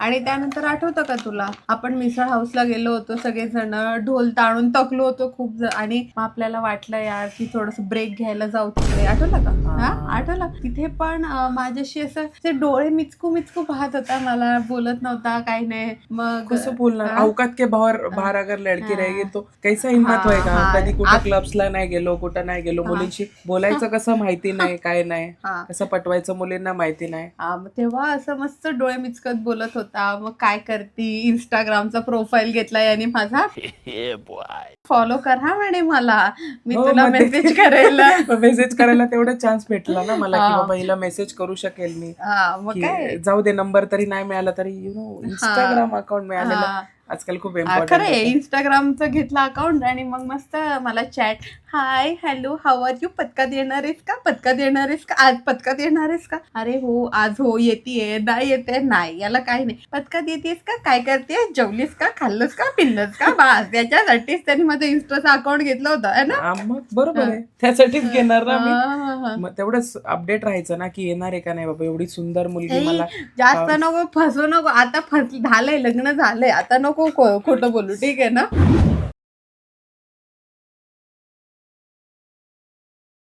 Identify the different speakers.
Speaker 1: आणि त्यानंतर आठवतं का तुला, आपण मिसळ हाऊसला गेलो होतो सगळेजण, ढोल ताणून थकलो होतो खूप आणि मग आपल्याला वाटलं यार की थोडस ब्रेक घ्यायला जाऊ तिकडे, आठवलं का? हा, आठवलं. तिथे पण माझ्याशी असं ते डोळे मिचकू मिचकू पाहत होता, मला बोलत नव्हता, काही नाही. मग
Speaker 2: कसं बोलणार, औकात के बाहर अगर लडकी रहेगी तो कैसा हिम्मत होएगा. कधी कुठं क्लब्सला नाही गेलो, कुठं नाही गेलो, मुलींशी बोलायचं कसं माहिती नाही, काय नाही, कसं पटवायचं मुलींना माहिती नाही.
Speaker 1: मग तेव्हा असं मस्त डोळे मिचकत बोलत होता. मग काय करती, इंस्टाग्रामचा प्रोफाईल घेतला याने माझा, फॉलो कर हा म्हणे मला, मी तुला मेसेज करेल.
Speaker 2: मेसेज करायला तेवढा चान्स भेटला ना मला की बाबा हिला मेसेज करू शकेल मी.
Speaker 1: मग काय,
Speaker 2: जाऊ दे, नंबर तरी नाही मिळाला तरी इंस्टाग्राम अकाउंट मिळालेलं आजकाल खूप इम्पॉर्टंट.
Speaker 1: खरं आहे, इंस्टाग्रामचं घेतलं अकाउंट आणि मग मस्त मला chat, hi hello how are you, पथकात येणार आहेस का, पथकात येणार आहेस का, आज पथकात येणार आहेस का, अरे हो आज हो येतेय, नाही येते नाही, याला काही नाही, पथकात येतेस का, काय करतेस, जेवलीस का, खाल्लंस का, पिल्लस का, बस याच्यासाठीच त्यांनी माझं इंस्टाचं अकाउंट घेतलं होतं है ना.
Speaker 2: मग बरोबर आहे, त्यासाठीच घेणार ना मी. मग तेवढंच अपडेट राहायचं ना की येणार आहे का नाही बाबा, एवढी सुंदर मुलगी मला.
Speaker 1: जास्त नको फसू नको, आता झालंय, लग्न झालंय, आता नको खोटं बोलू, ठीक आहे ना.